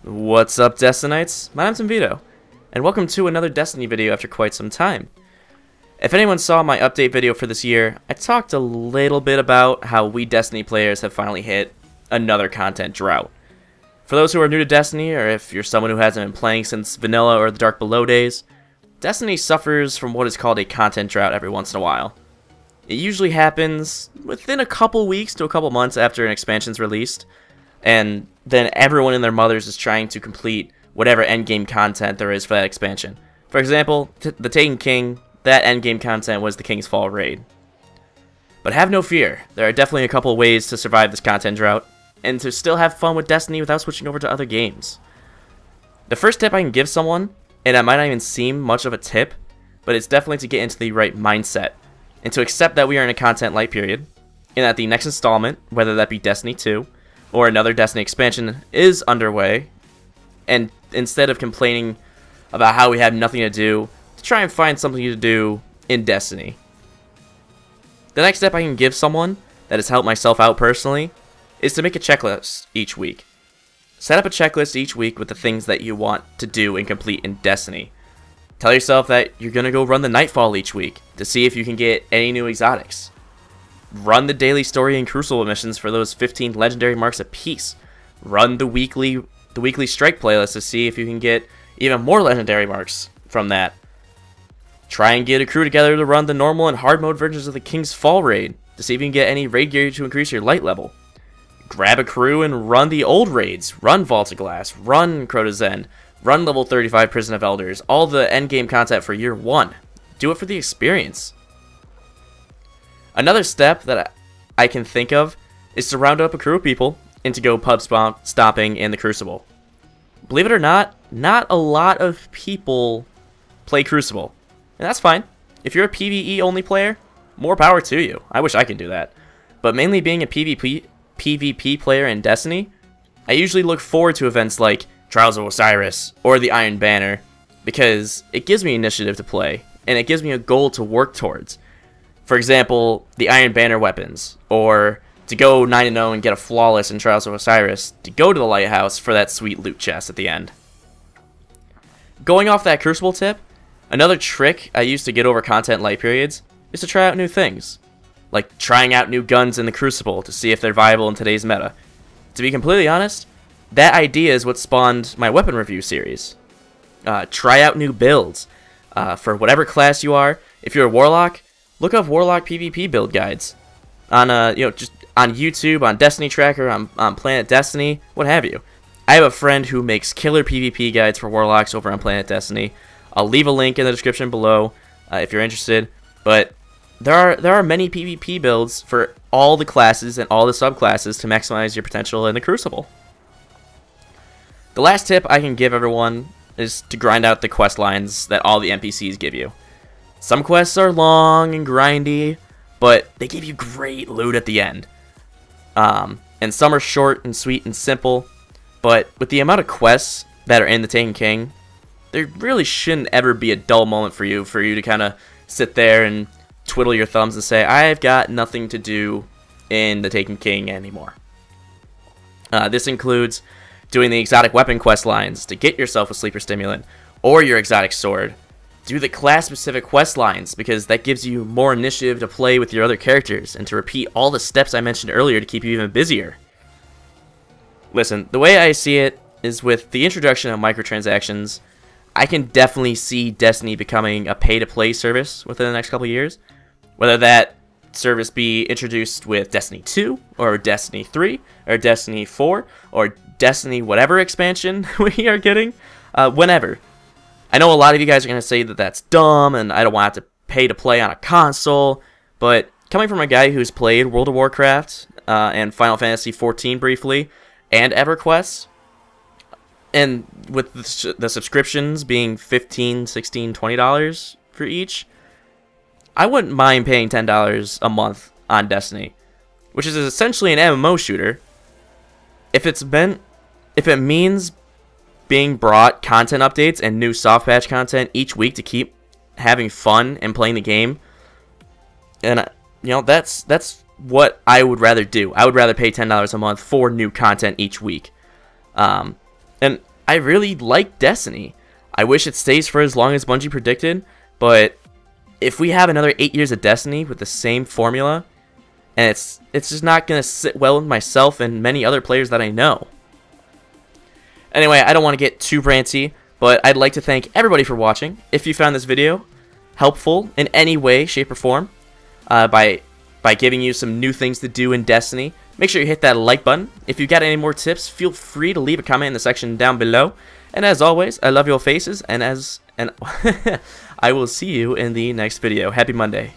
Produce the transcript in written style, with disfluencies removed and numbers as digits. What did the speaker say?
What's up, Destinites? My name's Vito, and welcome to another Destiny video after quite some time. If anyone saw my update video for this year, I talked a little bit about how we Destiny players have finally hit another content drought. For those who are new to Destiny, or if you're someone who hasn't been playing since Vanilla or the Dark Below days, Destiny suffers from what is called a content drought every once in a while. It usually happens within a couple weeks to a couple months after an expansion's released, and then everyone and their mothers is trying to complete whatever endgame content there is for that expansion. For example, the Taken King, that endgame content was the King's Fall raid. But have no fear, there are definitely a couple ways to survive this content drought, and to still have fun with Destiny without switching over to other games. The first tip I can give someone, and it might not even seem much of a tip, but it's definitely to get into the right mindset, and to accept that we are in a content light period, and that the next installment, whether that be Destiny 2, or another Destiny expansion, is underway, and instead of complaining about how we have nothing to do, to try and find something to do in Destiny. The next step I can give someone that has helped myself out personally is to make a checklist each week. Set up a checklist each week with the things that you want to do and complete in Destiny. Tell yourself that you're going to go run the Nightfall each week to see if you can get any new exotics. Run the daily story and Crucible missions for those 15 legendary marks apiece. Run the weekly strike playlist to see if you can get even more legendary marks from that. Try and get a crew together to run the normal and hard mode versions of the King's Fall raid to see if you can get any raid gear to increase your light level. Grab a crew and run the old raids. Run Vault of Glass, run Crota's End, run level 35 Prison of Elders, all the endgame content for year 1. Do it for the experience. Another step that I can think of is to round up a crew of people and to go pub stomping in the Crucible. Believe it or not a lot of people play Crucible, and that's fine. If you're a PvE only player, more power to you. I wish I could do that. But mainly being a PvP player in Destiny, I usually look forward to events like Trials of Osiris or the Iron Banner because it gives me initiative to play and it gives me a goal to work towards. For example, the Iron Banner weapons, or to go 9-0 and get a flawless in Trials of Osiris, to go to the Lighthouse for that sweet loot chest at the end. Going off that Crucible tip, another trick I use to get over content light periods is to try out new things, like trying out new guns in the Crucible to see if they're viable in today's meta. To be completely honest, that idea is what spawned my weapon review series. Try out new builds. For whatever class you are, if you're a Warlock, look up Warlock PvP build guides on just on YouTube, on Destiny Tracker, on Planet Destiny, what have you. I have a friend who makes killer PvP guides for Warlocks over on Planet Destiny. I'll leave a link in the description below if you're interested. But there are many PvP builds for all the classes and all the subclasses to maximize your potential in the Crucible. The last tip I can give everyone is to grind out the quest lines that all the NPCs give you. Some quests are long and grindy, but they give you great loot at the end. And some are short and sweet and simple, but with the amount of quests that are in the Taken King, there really shouldn't ever be a dull moment for you to kind of sit there and twiddle your thumbs and say, I've got nothing to do in the Taken King anymore. This includes doing the exotic weapon quest lines to get yourself a sleeper stimulant or your exotic sword. Do the class-specific quest lines because that gives you more initiative to play with your other characters and to repeat all the steps I mentioned earlier to keep you even busier. Listen, the way I see it is with the introduction of microtransactions, I can definitely see Destiny becoming a pay-to-play service within the next couple of years. Whether that service be introduced with Destiny 2, or Destiny 3, or Destiny 4, or Destiny whatever expansion we are getting, whenever. I know a lot of you guys are going to say that that's dumb and I don't want to pay to play on a console, but coming from a guy who's played World of Warcraft and Final Fantasy XIV briefly, and EverQuest, and with the subscriptions being $15, $16, $20 for each, I wouldn't mind paying $10 a month on Destiny, which is essentially an MMO shooter. If it means being brought content updates and new soft patch content each week to keep having fun and playing the game, and that's what I would rather do. I would rather pay $10 a month for new content each week. And I really like Destiny. I wish it stays for as long as Bungie predicted, but if we have another 8 years of Destiny with the same formula, and it's just not going to sit well with myself and many other players that I know. Anyway, I don't want to get too ranty, but I'd like to thank everybody for watching. If you found this video helpful in any way, shape, or form, by giving you some new things to do in Destiny, make sure you hit that like button. If you got any more tips, feel free to leave a comment in the section down below. And as always, I love your faces, and I will see you in the next video. Happy Monday.